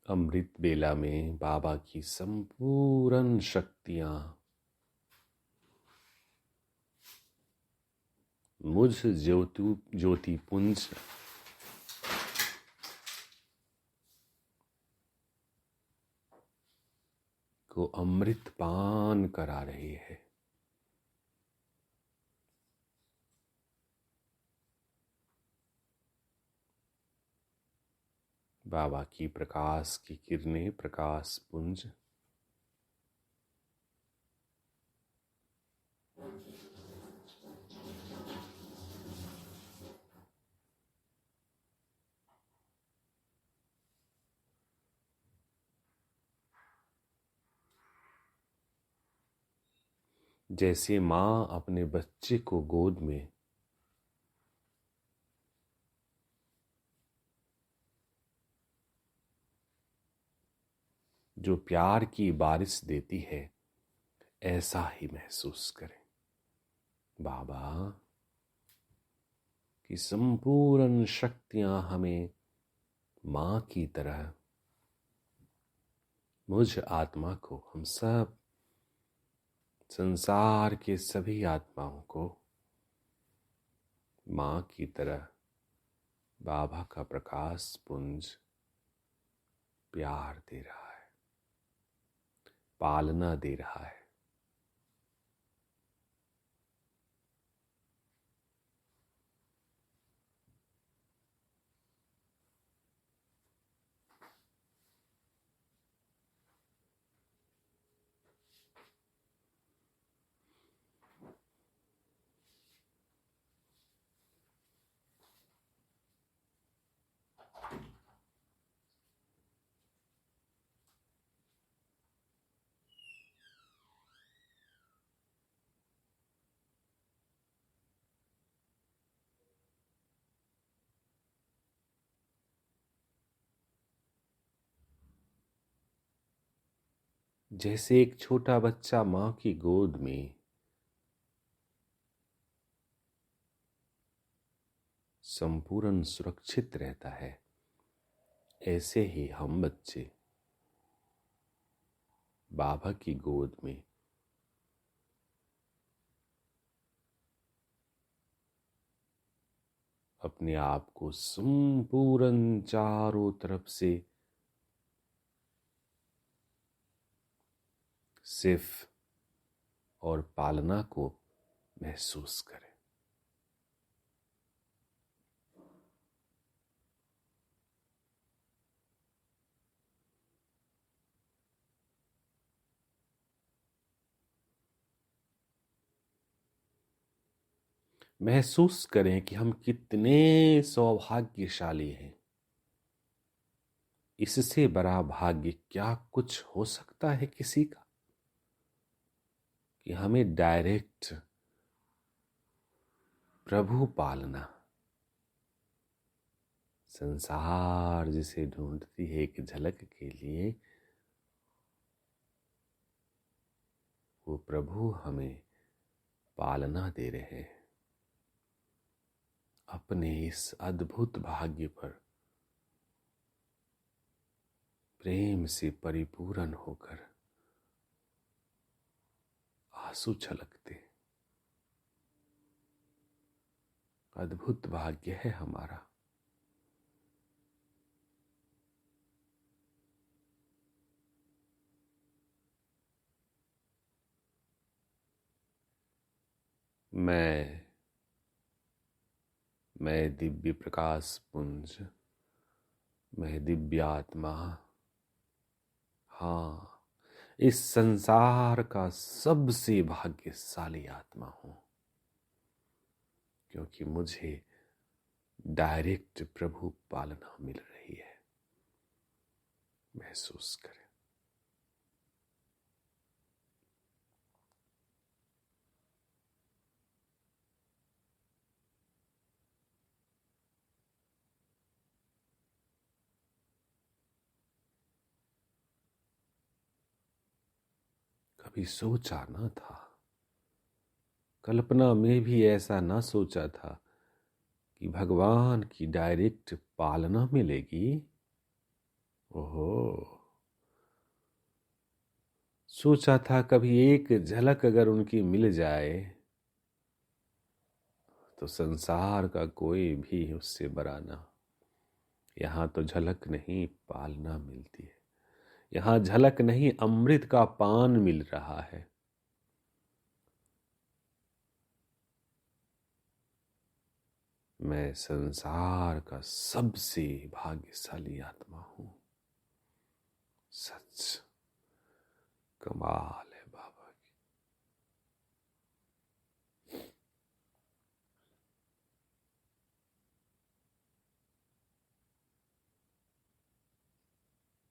अमृत बेला में बाबा की संपूर्ण शक्तियां मुझ ज्योति पुंज को अमृत पान करा रही है। बाबा की प्रकाश की किरणें प्रकाश पुंज जैसे माँ अपने बच्चे को गोद में जो प्यार की बारिश देती है, ऐसा ही महसूस करें। बाबा की संपूर्ण शक्तियां हमें माँ की तरह मुझ आत्मा को, हम सब संसार के सभी आत्माओं को माँ की तरह बाबा का प्रकाश पुंज प्यार दे रहा है, पालना दे रहा है। जैसे एक छोटा बच्चा माँ की गोद में संपूर्ण सुरक्षित रहता है, ऐसे ही हम बच्चे बाबा की गोद में अपने आप को संपूर्ण चारों तरफ से सिर्फ और पालना को महसूस करें। महसूस करें कि हम कितने सौभाग्यशाली हैं। इससे बड़ा भाग्य क्या कुछ हो सकता है किसी का, कि हमें डायरेक्ट प्रभु पालना। संसार जिसे ढूंढती है एक झलक के लिए, वो प्रभु हमें पालना दे रहे हैं। अपने इस अद्भुत भाग्य पर प्रेम से परिपूर्ण होकर आंसू छलकते। अद्भुत भाग्य है हमारा। मैं दिव्य प्रकाश पुंज, मैं दिव्य आत्मा, हाँ, इस संसार का सबसे भाग्यशाली आत्मा हूं, क्योंकि मुझे डायरेक्ट प्रभु पालना मिल रही है। महसूस करें। कभी सोचा ना था, कल्पना में भी ऐसा ना सोचा था कि भगवान की डायरेक्ट पालना मिलेगी। ओहो, सोचा था कभी एक झलक अगर उनकी मिल जाए तो संसार का कोई भी उससे बड़ा ना। यहाँ तो झलक नहीं पालना मिलती है, यहाँ झलक नहीं अमृत का पान मिल रहा है। मैं संसार का सबसे भाग्यशाली आत्मा हूं। सच, कमाल है बाबा की।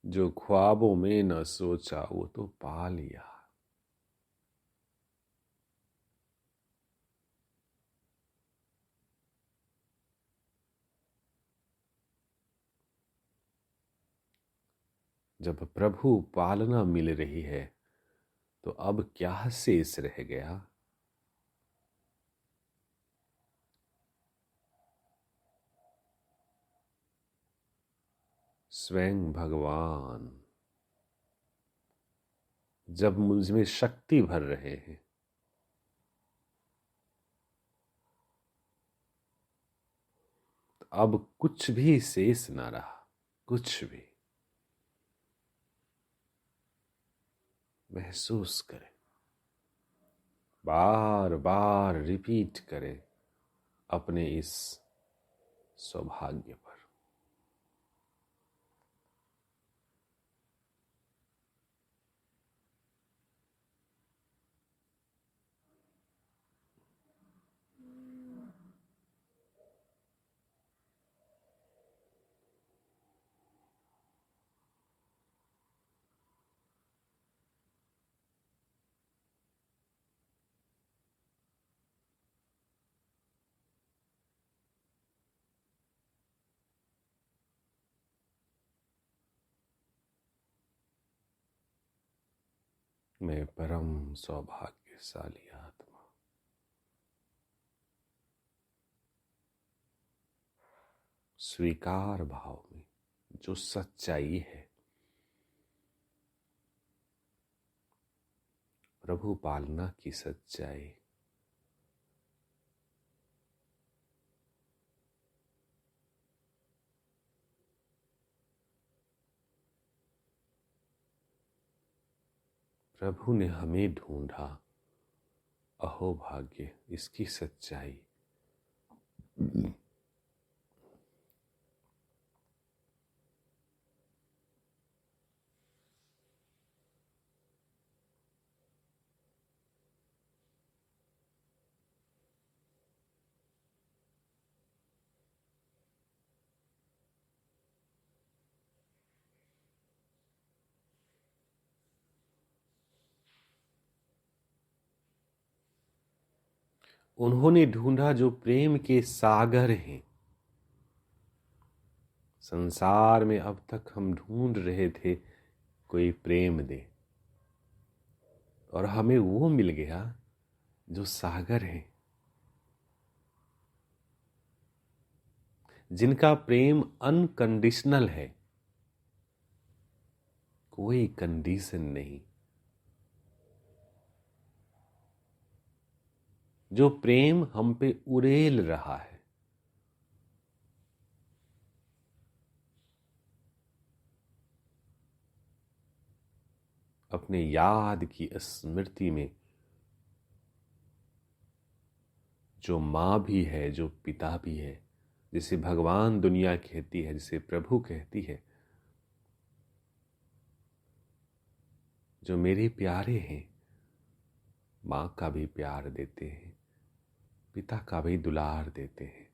जो ख्वाबों में न सोचा वो तो पा लिया। जब प्रभु पालना मिल रही है तो अब क्या शेष रह गया। स्वयं भगवान जब मुझ में शक्ति भर रहे हैं तो अब कुछ भी शेष ना रहा, कुछ भी। महसूस करें, बार बार रिपीट करें अपने इस सौभाग्य पर। मैं परम सौभाग्यशाली आत्मा। स्वीकार भाव में जो सच्चाई है, प्रभु पालना की सच्चाई, प्रभु ने हमें ढूंढा, अहो भाग्य इसकी सच्चाई। उन्होंने ढूंढा जो प्रेम के सागर हैं। संसार में अब तक हम ढूंढ रहे थे कोई प्रेम दे, और हमें वो मिल गया जो सागर है, जिनका प्रेम अनकंडीशनल है, कोई कंडीशन नहीं। जो प्रेम हम पे उड़ेल रहा है, अपने याद की स्मृति में जो माँ भी है, जो पिता भी है, जिसे भगवान दुनिया कहती है, जिसे प्रभु कहती है, जो मेरे प्यारे हैं, माँ का भी प्यार देते हैं, पिता का भी दुलार देते हैं,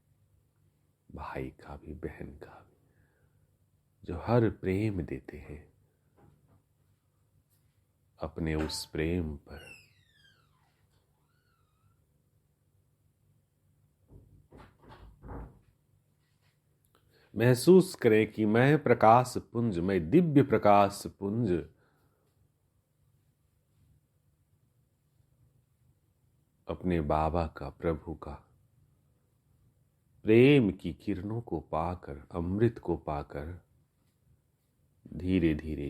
भाई का भी, बहन का भी, जो हर प्रेम देते हैं, अपने उस प्रेम पर महसूस करें कि मैं प्रकाश पुंज, मैं दिव्य प्रकाश पुंज अपने बाबा का, प्रभु का प्रेम की किरणों को पाकर, अमृत को पाकर धीरे धीरे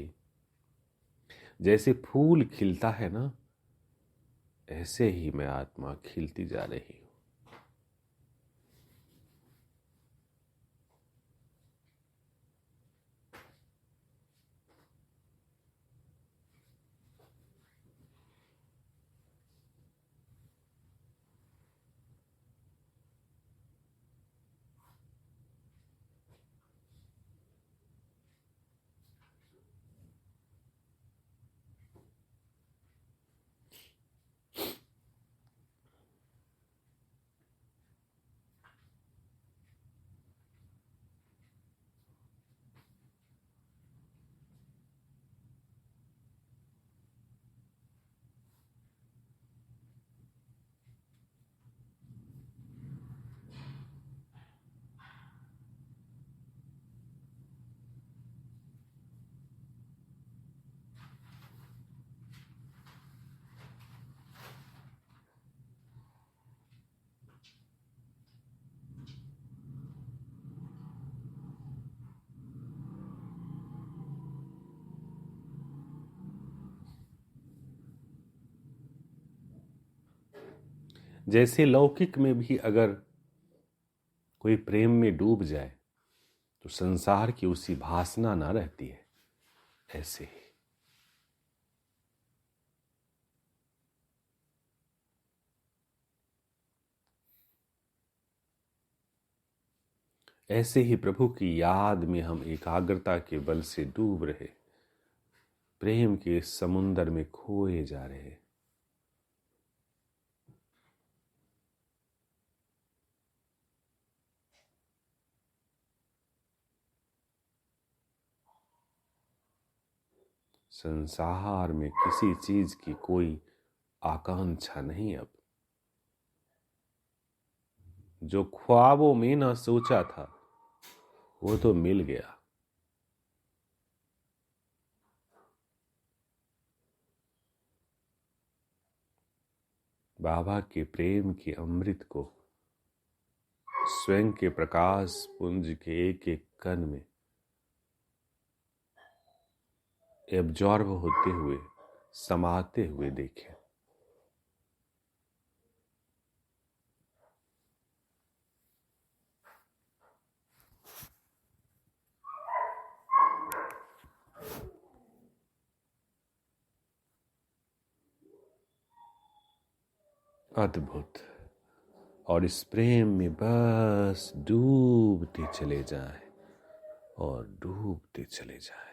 जैसे फूल खिलता है ना, ऐसे ही मैं आत्मा खिलती जा रही हूं। जैसे लौकिक में भी अगर कोई प्रेम में डूब जाए तो संसार की उसी भासना ना रहती है, ऐसे ही ऐसे ही प्रभु की याद में हम एकाग्रता के बल से डूब रहे, प्रेम के समुंदर में खोए जा रहे। संसार में किसी चीज की कोई आकांक्षा नहीं। अब जो ख्वाबों में ना सोचा था वो तो मिल गया। बाबा के प्रेम के अमृत को स्वयं के प्रकाश पुंज के एक एक कण में एब्जॉर्ब होते हुए, समाते हुए देखें। अद्भुत। और इस प्रेम में बस डूबते चले जाएं और डूबते चले जाएं।